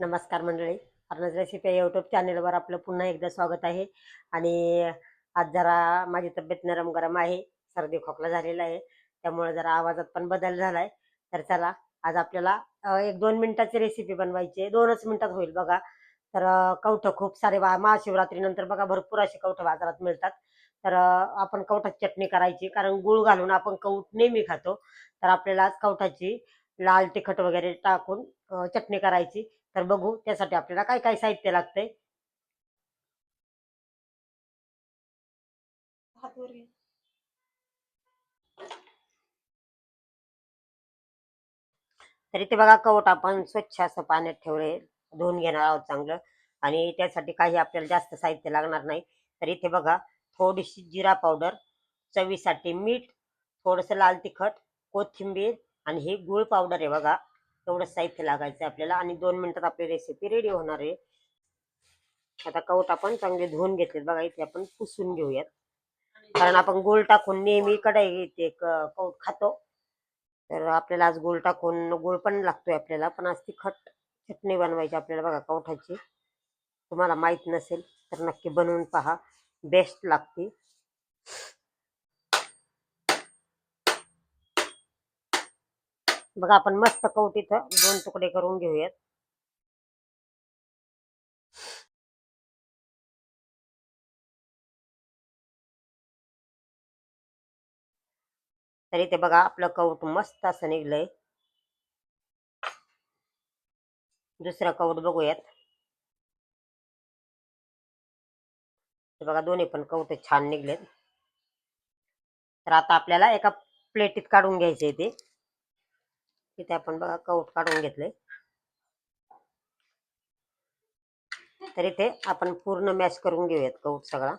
नमस्कार मंडळी. अर्नज रेसिपी या यूट्यूब चॅनेलवर आपलं पुन्हा एकदा स्वागत आहे. आणि आज जरा माझी तब्येत नरम गरम आहे, सर्दी खोकला झालेला आहे, त्यामुळे जरा आवाजात पण बदल झालाय. तर चला, आज आपल्याला 1-2 मिनिटाची रेसिपी बनवायची आहे, 2च मिनिटात होईल बघा. तर कवठं खूप सारे महाशिवरात्रीनंतर बघा भरपूर असे कवठं बाजारात मिळतात. तर आपण कवठाची चटणी करायची, कारण गुळ घालून आपण कवठ नेहमी खातो. तर आपल्याला आज कवठाची लाल तिखट वगैरे टाकून चटणी करायची. तर बघू त्यासाठी आपल्याला काय काय साहित्य लागतंय. तर इथे बघा कवट आपण स्वच्छ असं पाण्यात ठेवले, धुवून घेणार आहोत चांगलं. आणि त्यासाठी काही आपल्याला जास्त साहित्य लागणार नाही. तर इथे बघा, थोडीशी जिरा पावडर, चवीसाठी मीठ, थोडंसं लाल तिखट, कोथिंबीर आणि हे गुळ पावडर आहे बघा. एवढं साहित्य लागायचं आपल्याला आणि 2 मिनिटात आपली रेसिपी रेडी होणार आहे. आता कवट आपण चांगले धुवून घेतले बघा. इथे आपण पुसून घेऊयात, कारण आपण गूळ टाकून नेहमी कढई ते कवठ खातो. तर आपल्याला आज गूळ टाकून, गूळ पण लागतोय आपल्याला, पण आज तिखट चटणी बनवायची आपल्याला बघा कवठाची. तुम्हाला माहित नसेल तर नक्की बनवून पहा, बेस्ट लागते. बघा आपण मस्त कवठ इथं 2 तुकडे करून घेऊयात. तर इथे बघा आपलं कवठ मस्त असं निघलंय. दुसरं कवठ बघूयात. हे बघा दोन्ही पण कवठ छान निघलेत. तर आता आपल्याला एका प्लेटीत काढून घ्यायचे ते. इथे आपण बघा कवठ काढून घेतले. तर इथे आपण पूर्ण मॅश करून घेऊयात कवठ सगळा.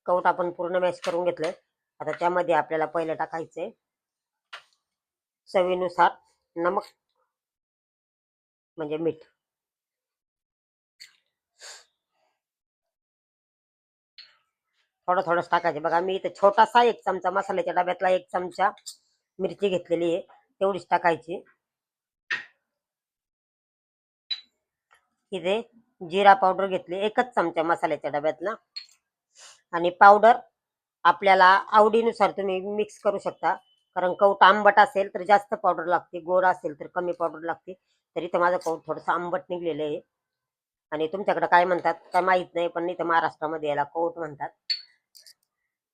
कवठ आपण पूर्ण मॅश करून घेतलंय. आता त्यामध्ये आपल्याला पहिलं टाकायचंय चवीनुसार नमक, म्हणजे मीठ. थोडं थोडंच टाकायचे बघा. मी इथे छोटासा 1 चमचा, मसाल्याच्या डब्यातला 1 चमचा मिरची घेतलेली आहे, तेवढीच टाकायची. इथे जिरा पावडर घेतली 1 चमचा मसाल्याच्या डब्यातला. आणि पावडर आपल्याला आवडीनुसार तुम्ही मिक्स करू शकता, कारण कवठ आंबट असेल तर जास्त पावडर लागते, गोड असेल तर कमी पावडर लागते. तर इथं माझं कवठ थोडंसं आंबट निघलेलं आहे. आणि तुमच्याकडे काय म्हणतात काय माहित नाही, पण इथं महाराष्ट्रामध्ये याला कवठ म्हणतात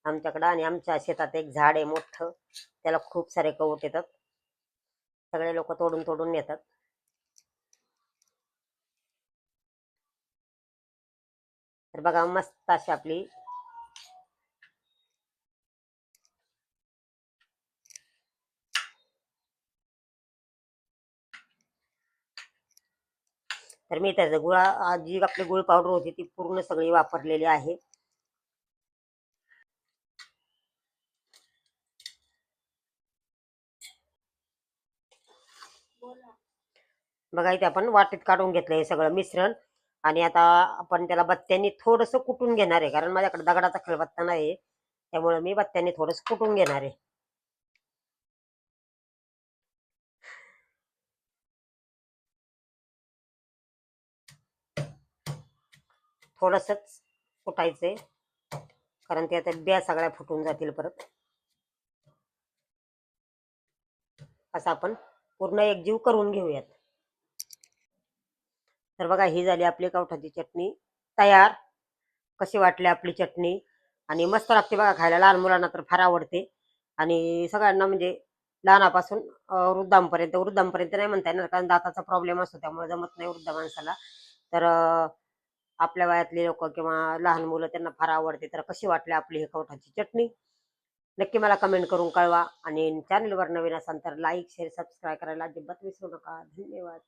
आमच्याकडं. आणि आमच्या शेतात एक झाड आहे मोठं, त्याला खूप सारे कवठ येतात, सगळे लोक तोडून तोडून नेतात. तर बघा मस्त अशी आपली तर मी त्याचं जी आपली गुळ पावडर होती ती पूर्ण सगळी वापरलेली आहे. बघा इथे आपण वाटीत काढून घेतलं हे सगळं मिश्रण. आणि आता आपण त्याला बत्त्यांनी थोडंसं कुटून घेणार आहे, कारण माझ्याकडे दगडाचा खलबत्ता नाही, त्यामुळे मी बत्त्यांनी थोडंसं कुटून घेणार आहे. थोडंसंच कुटायचंय, कारण ते आता ब्या सगळ्या फुटून जातील परत. असं आपण पूर्ण एकजीव करून घेऊयात. तर बघा ही झाली आपली कवठाची चटणी तयार. कशी वाटली आपली चटणी? आणि मस्त लागते बघा खायला, लहान मुलांना तर फार आवडते. आणि सगळ्यांना म्हणजे लहानापासून वृद्धांपर्यंत, वृद्धांपर्यंत नाही म्हणता येणार, कारण दाताचा प्रॉब्लेम असतो त्यामुळे जमत नाही वृद्ध माणसाला. तर आपल्या वयातले लोक किंवा लहान मुलं त्यांना फार आवडते. तर कशी वाटली आपली ही कवठाची चटणी? नक्की मला कमेंट करून कळवा. आणि चॅनलवर नवीन असाल तर लाईक शेअर सबस्क्राईब करायला अजिबात विसरू नका. धन्यवाद.